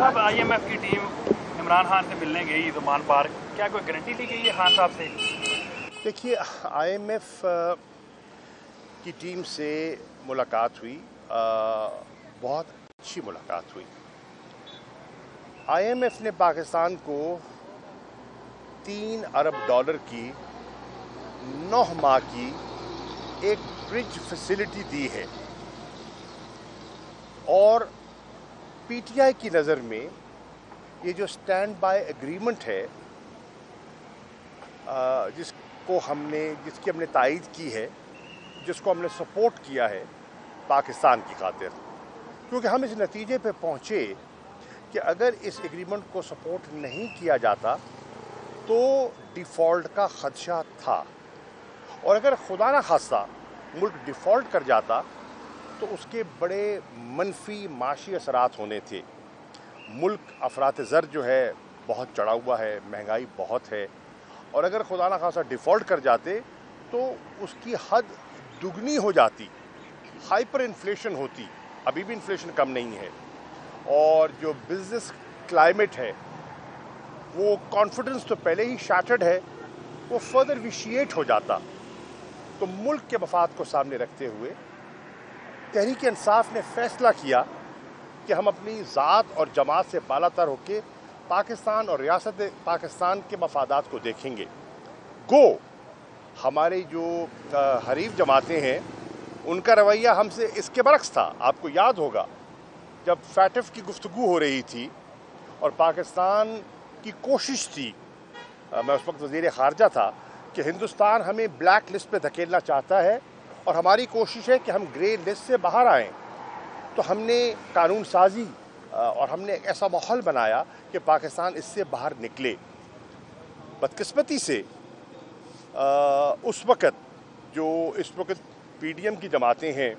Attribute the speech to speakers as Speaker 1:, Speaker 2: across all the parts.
Speaker 1: साहब IMF की team Imran Khan से मिलने गई ज़ुमान पार्क, क्या कोई गारंटी ली गई है खान साहब से?
Speaker 2: देखिए, IMF की टीम से मुलाकात हुई, बहुत अच्छी मुलाकात हुई। IMF ने पाकिस्तान को $3 अरब की 9 माह की एक ब्रिज फैसिलिटी दी है और PTI की नज़र में ये जो स्टैंड बाय एग्रीमेंट है जिसकी हमने तायीद की है, जिसको हमने सपोर्ट किया है पाकिस्तान की खातिर, क्योंकि हम इस नतीजे पे पहुँचे कि अगर इस एग्रीमेंट को सपोर्ट नहीं किया जाता तो डिफ़ॉल्ट का ख़दशा था, और अगर खुदा न खास्ता मुल्क डिफ़ॉल्ट कर जाता तो उसके बड़े मनफी माशी असरात होने थे। मुल्क अफरात ज़र जो है बहुत चढ़ा हुआ है, महंगाई बहुत है, और अगर खुदा न खास्ता डिफ़ॉल्ट कर जाते तो उसकी हद दुगनी हो जाती, हाइपर इन्फ्लेशन होती। अभी भी इन्फ्लेशन कम नहीं है, और जो बिज़नेस क्लाइमेट है, वो कॉन्फिडेंस तो पहले ही शैटर्ड है, वो फर्दर विशिएट हो जाता। तो मुल्क के मफाद को सामने रखते हुए तहरीक इंसाफ ने फैसला किया कि हम अपनी ज़ात और जमात से बालातर होकर पाकिस्तान और रियासत पाकिस्तान के मफादात को देखेंगे। गो हमारे जो हरीफ जमातें हैं उनका रवैया हमसे इसके बरक्स था। आपको याद होगा जब फैटफ की गुफ्तगू हो रही थी और पाकिस्तान की कोशिश थी, मैं उस वक्त वज़ीर ख़ारजा था, कि हिंदुस्तान हमें ब्लैक लिस्ट पे धकेलना चाहता है और हमारी कोशिश है कि हम ग्रे लिस्ट से बाहर आएँ। तो हमने कानून साजी और हमने एक ऐसा माहौल बनाया कि पाकिस्तान इससे बाहर निकले। बदकिस्मती से उस वक़्त जो इस वक्त PDM की जमातें हैं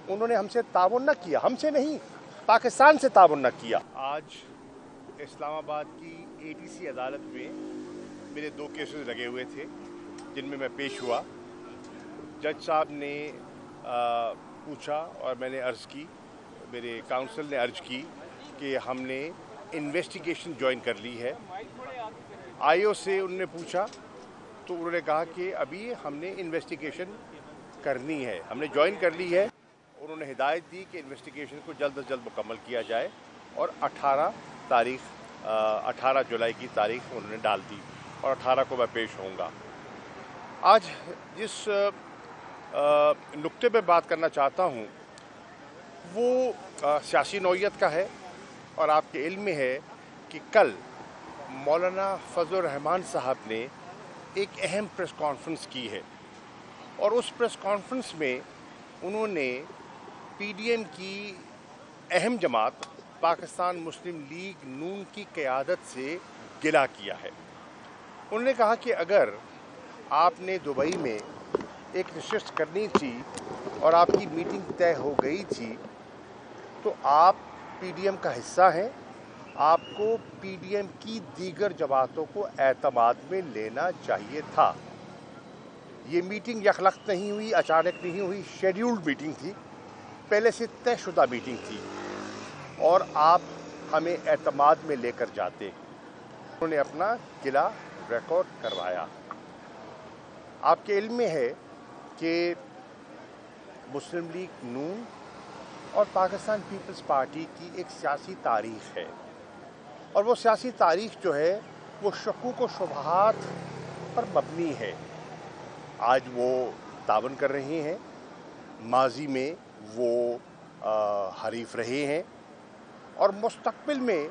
Speaker 2: उन्होंने हमसे ताउन न किया, हमसे नहीं, पाकिस्तान से ताउन न किया। आज इस्लामाबाद की ATC अदालत में मेरे 2 केसेस लगे हुए थे जिनमें मैं पेश हुआ। जज साहब ने पूछा और मैंने अर्ज़ की, मेरे काउंसिल ने अर्ज़ की कि हमने इन्वेस्टिगेशन ज्वाइन कर ली है। IO से उन्होंने पूछा तो उन्होंने कहा कि अभी हमने इन्वेस्टिगेशन करनी है, हमने ज्वाइन कर ली है। उन्होंने हिदायत दी कि इन्वेस्टिगेशन को जल्द अज जल्द मुकम्मल किया जाए, और 18 जुलाई की तारीख उन्होंने डाल दी और 18 को मैं पेश होऊंगा। आज जिस नुक्ते पे बात करना चाहता हूँ वो सियासी नौइयत का है, और आपके इल्म में है कि कल मौलाना फजल रहमान साहब ने एक अहम प्रेस कॉन्फ्रेंस की है, और उस प्रेस कॉन्फ्रेंस में उन्होंने PDM की अहम जमात पाकिस्तान मुस्लिम लीग नून की क़यादत से गिला किया है। उन्होंने कहा कि अगर आपने दुबई में एक नशिस्त करनी थी और आपकी मीटिंग तय हो गई थी तो आप PDM का हिस्सा हैं, आपको PDM की दीगर जमातों को एतमाद में लेना चाहिए था। ये मीटिंग यखलख्त नहीं हुई, अचानक नहीं हुई, शेड्यूल्ड मीटिंग थी, पहले से तयशुदा मीटिंग थी, और आप हमें एतमाद में लेकर जाते। उन्होंने अपना किला रिकॉर्ड करवाया। आपके इल्म में है कि मुस्लिम लीग नून और पाकिस्तान पीपल्स पार्टी की एक सियासी तारीख़ है, और वो सियासी तारीख़ जो है वो शकूक व शुबहात पर मबनी है। आज वो तावन कर रहे हैं, माजी में वो हरीफ रहे हैं, और मुस्तक़बिल में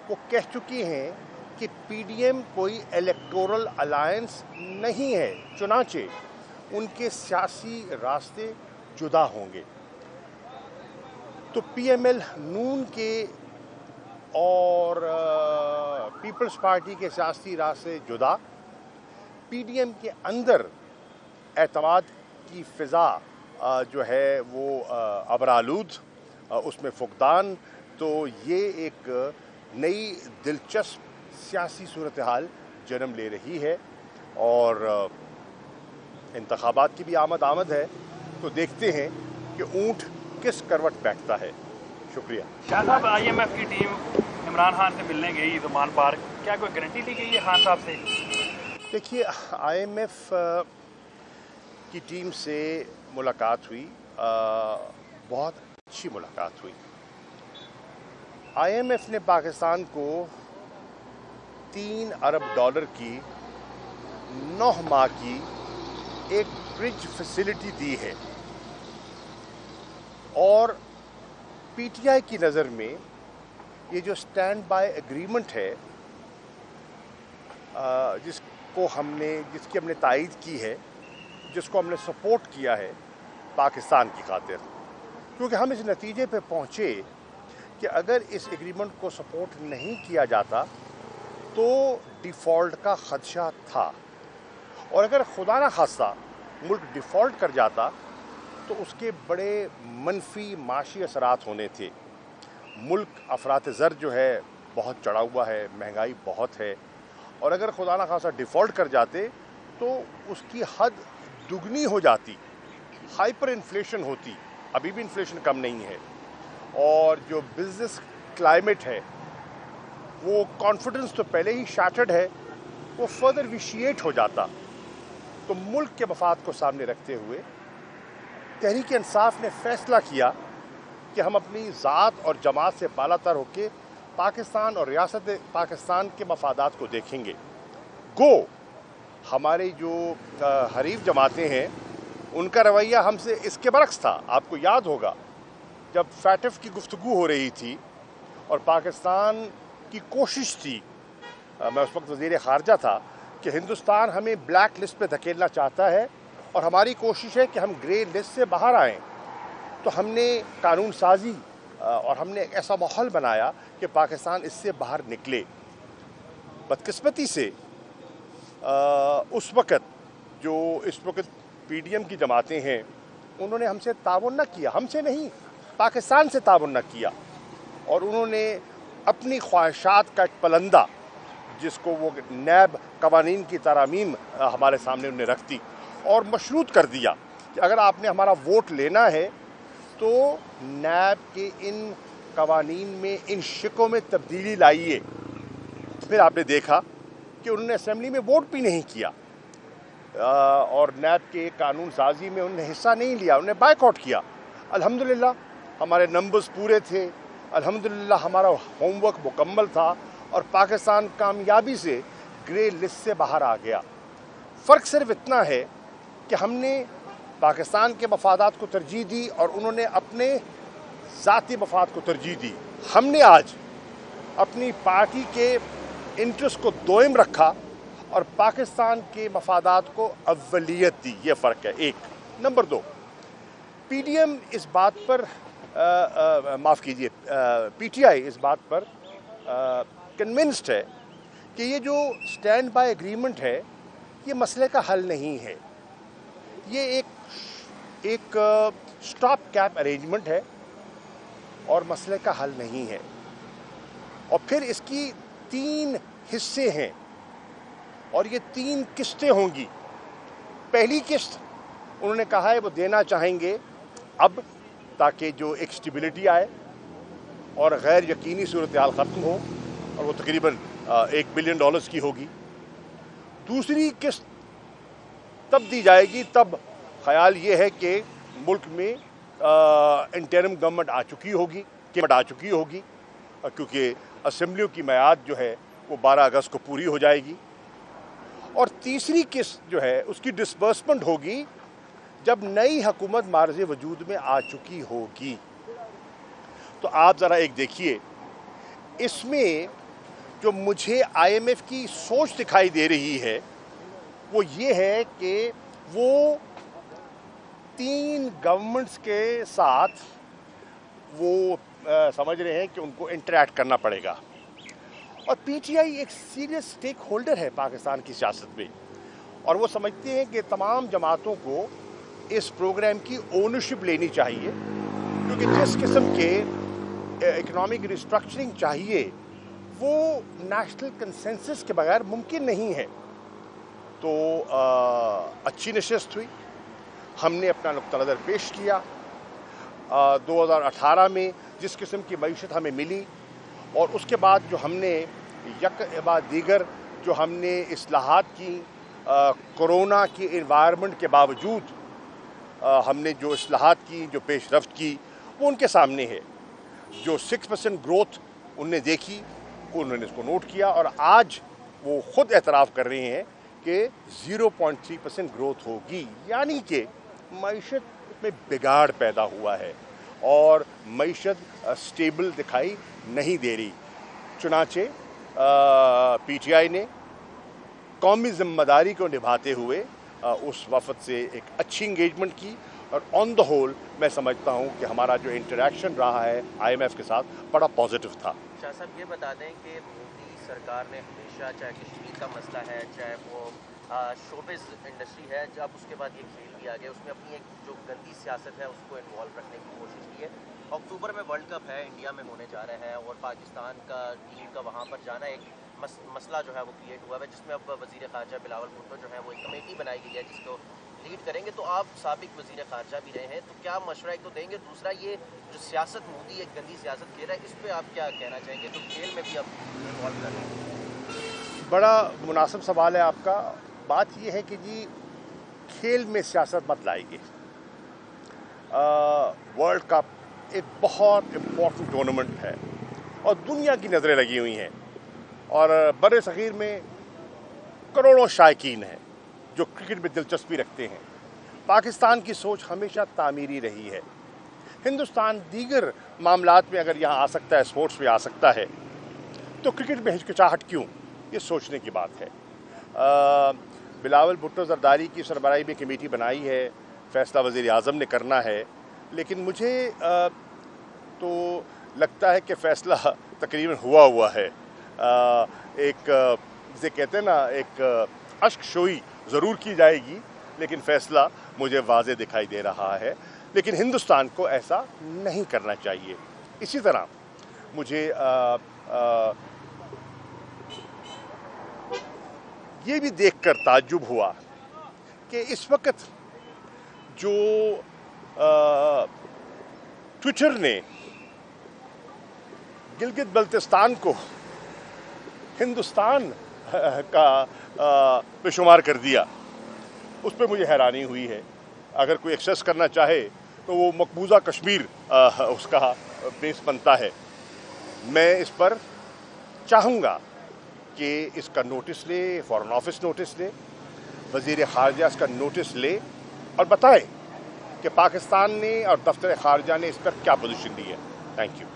Speaker 2: वो कह चुकी हैं कि PDM कोई इलेक्टोरल अलायंस नहीं है, चुनांचे उनके सियासी रास्ते जुदा होंगे। तो PML नून के और पीपल्स पार्टी के सियासी रास्ते जुदा, PDM के अंदर एतमाद की फ़िज़ा जो है वो अबरालूद, उसमें फुक़दान। तो ये एक नई दिलचस्प सियासी सूरत हाल जन्म ले रही है, और इंतखाबात की भी आमद है, तो देखते हैं कि ऊँट किस करवट बैठता है। शुक्रिया।
Speaker 1: शाह साहब, IMF की टीम इमरान खान से मिलने गई ईद-उल-मान पार्क, क्या कोई गारंटी ली गई है खान साहब से?
Speaker 2: देखिए, IMF की टीम से मुलाकात हुई, बहुत अच्छी मुलाकात हुई। IMF ने पाकिस्तान को $3 अरब की 9 माह की एक ब्रिज फैसिलिटी दी है और PTI की नज़र में ये जो स्टैंड बाय एग्रीमेंट है जिसकी हमने तायीद की है, जिसको हमने सपोर्ट किया है पाकिस्तान की खातिर, क्योंकि हम इस नतीजे पे पहुँचे कि अगर इस एग्रीमेंट को सपोर्ट नहीं किया जाता तो डिफ़ॉल्ट का ख़दशा था, और अगर खुदा न खास्ता मुल्क डिफ़ॉल्ट कर जाता तो उसके बड़े मनफी माशी असरात होने थे। मुल्क अफरात ज़र जो है बहुत चढ़ा हुआ है, महंगाई बहुत है, और अगर खुदा न खास्ता डिफ़ॉल्ट कर जाते तो उसकी हद दुगनी हो जाती, हाइपर इन्फ्लेशन होती। अभी भी इन्फ्लेशन कम नहीं है, और जो बिज़नेस क्लाइमेट है, वो कॉन्फिडेंस तो पहले ही शैटर्ड है, वो फर्दर विशिएट हो जाता। तो मुल्क के मफाद को सामने रखते हुए तहरीक इंसाफ ने फ़ैसला किया कि हम अपनी ज़ात और जमात से बालातर होकर पाकिस्तान और रियासत पाकिस्तान के मफादात को देखेंगे। गो हमारे जो हरीफ जमातें हैं, उनका रवैया हमसे इसके बरक्स था। आपको याद होगा जब फैटफ की गुफ्तगू हो रही थी और पाकिस्तान की कोशिश थी, मैं उस वक्त वज़ीर ख़ारजा था, कि हिंदुस्तान हमें ब्लैक लिस्ट पे धकेलना चाहता है और हमारी कोशिश है कि हम ग्रे लिस्ट से बाहर आएँ। तो हमने कानून साजी और हमने एक ऐसा माहौल बनाया कि पाकिस्तान इससे बाहर निकले। बदकिस्मती से उस वक़्त जो इस वक्त PDM की जमातें हैं, उन्होंने हमसे ताउन न किया, हमसे नहीं, पाकिस्तान से ताउन न किया, और उन्होंने अपनी ख्वाहिशात का एक पलंदा, जिसको वो नैब कवानीन की तरामीम हमारे सामने उन्हें रख दी और मशरूत कर दिया कि अगर आपने हमारा वोट लेना है तो नैब के इन कवानीन में, इन शिकों में तब्दीली लाइए। फिर आपने देखा कि उन्होंने असेंबली में वोट भी नहीं किया और नैब के कानून साजी में उन्होंने हिस्सा नहीं लिया, उन्होंने बायकॉट किया। अल्हम्दुलिल्लाह हमारे नंबर्स पूरे थे, अल्हम्दुलिल्लाह हमारा होमवर्क मुकम्मल था और पाकिस्तान कामयाबी से ग्रे लिस्ट से बाहर आ गया। फ़र्क सिर्फ इतना है कि हमने पाकिस्तान के मफादात को तरजीह दी और उन्होंने अपने ज़ाती मफाद को तरजीह दी। हमने आज अपनी पार्टी के इंटरेस्ट को दोयम रखा और पाकिस्तान के मफादात को अव्वलियत दी। ये फ़र्क है एक। नंबर 2, PDM इस बात पर माफ़ कीजिए, PTI इस बात पर कन्विंस्ड है कि ये जो स्टैंड बाय एग्रीमेंट है, ये मसले का हल नहीं है। ये एक स्टॉप कैप अरेंजमेंट है और मसले का हल नहीं है। और फिर इसकी 3 हिस्से हैं और ये 3 किस्तें होंगी। पहली किस्त उन्होंने कहा है वो देना चाहेंगे अब, ताकि जो एक स्टेबिलिटी आए और गैर यकीनी सूरत हाल ख़त्म हो, और वो तकरीबन $1 बिलियन की होगी। दूसरी किस्त तब दी जाएगी तब ख्याल ये है कि मुल्क में इंटरिम गवर्नमेंट आ चुकी होगी, क्योंकि असेंबलियों की मियाद जो है वो 12 अगस्त को पूरी हो जाएगी। और तीसरी किस्त जो है उसकी डिसबर्समेंट होगी जब नई हुकूमत मार्ज़ वजूद में आ चुकी होगी। तो आप ज़रा एक देखिए, इसमें जो मुझे IMF की सोच दिखाई दे रही है वो ये है कि वो 3 गवर्नमेंट्स के साथ वो समझ रहे हैं कि उनको इंटरैक्ट करना पड़ेगा। और PTI एक सीरियस स्टेक होल्डर है पाकिस्तान की सियासत में, और वो समझते हैं कि तमाम जमातों को इस प्रोग्राम की ओनरशिप लेनी चाहिए, क्योंकि जिस किस्म के इकोनॉमिक रिस्ट्रक्चरिंग चाहिए वो नेशनल कंसेंसस के बगैर मुमकिन नहीं है। तो अच्छी नशस्त हुई, हमने अपना नुक्ता नज़र पेश किया। 2018 में जिस किस्म की मईशत हमें मिली اور اس کے بعد جو ہم نے یک بعد دیگر جو ہم نے اصلاحات کی کرونا کی انوائرمنٹ کے باوجود ہم نے جو اصلاحات کی جو پیش رفت کی وہ ان کے سامنے ہے. جو 6% گروتھ ان نے دیکھی انہوں نے اس کو نوٹ کیا اور آج وہ خود اعتراف کر رہے ہیں کہ 0.3% گروتھ ہوگی, یعنی کہ معیشت میں بگاڑ پیدا ہوا ہے اور معیشت سٹیبل دکھائی نہیں دے رہی. چنانچہ پی ٹی آئی نے قومی ذمہ داری کو نبھاتے ہوئے اس وفد سے ایک اچھی انگیجمنٹ کی اور آن دا ہول میں سمجھتا ہوں کہ ہمارا جو انٹریکشن رہا ہے IMF کے ساتھ بڑا پازیٹیو تھا.
Speaker 3: شاہ صاحب یہ بتا دیں کہ مودی سرکار نے ہمیشہ چاہے کشمیر کا مسئلہ ہے چاہے وہ شوبز انڈسٹری ہے, جب اس کے بعد یہ کھیل بھی آ گیا اس میں اپنی ایک جو گندی سیاست ہے اس کو انوالو رکھنے کی کوشش کی ہے. اکتوبر میں ورلڈ کپ ہے, انڈیا میں ہونے جا رہا ہے اور پاکستان کا ٹیم کا وہاں پر جانا ایک مسئلہ جو ہے وہ کریٹ ہوا ہے جس میں اب وزیر خارجہ بلاول بھٹو جو ہے وہ ایک کمیٹی بنائی گئی ہے جس کو لیڈ کریں گے. تو آپ سابق وزیر خارجہ بھی رہے ہیں, تو کیا مشورہ ایک تو دیں گے, دوسرا یہ جو سیاست مودی ایک گندی سیاست کھیل رہا ہے اس پہ آپ کیا کہنا چاہیں گے, تو کھیل میں بھی آپ انوالو کر رہے ہیں؟
Speaker 2: بڑا مناسب سوال ہے آپ کا. بات یہ ہے کہ جی کھیل میں سیاست مت لائیے. ورلڈ کپ ایک بہت امپورٹنٹ ٹورنامنٹ ہے اور دنیا کی نظریں لگی ہوئی ہیں اور بر صغیر میں کروڑوں شائقین ہیں جو کرکٹ میں دلچسپی رکھتے ہیں. پاکستان کی سوچ ہمیشہ تعمیری رہی ہے. ہندوستان دیگر معاملات میں اگر یہاں آ سکتا ہے, اسپورٹس میں آ سکتا ہے, تو کرکٹ میں ہچکچاہٹ کیوں, یہ سوچنے کی بات ہے. بلاول بھٹو زرداری کی سربراہی میں کمیٹی بنائی ہے, فیصلہ وزیر اعظم نے کرنا ہے, لیکن مجھے تو لگتا ہے کہ فیصلہ تقریباً ہوا ہے. ایک جسے کہتے ہیں نا ایک اشک شوئی ضرور کی جائے گی, لیکن فیصلہ مجھے واضح دکھائی دے رہا ہے. لیکن ہندوستان کو ایسا نہیں کرنا چاہیے. اسی طرح مجھے یہ بھی دیکھ کر تعجب ہوا کہ اس وقت جو ٹویٹر نے گلگت بلتستان کو ہندوستان کا پہ شمار کر دیا, اس پہ مجھے حیرانی ہوئی ہے. اگر کوئی ایکسیس کرنا چاہے تو وہ مقبوضہ کشمیر اس کا بیس بنتا ہے. میں اس پر چاہوں گا کہ اس کا نوٹس لے, فارن آفس نوٹس لے, وزیر خارجہ اس کا نوٹس لے اور بتائے کہ پاکستان نے اور دفتر خارجہ نے اس پر کیا پوزیشن لی ہے. Thank you.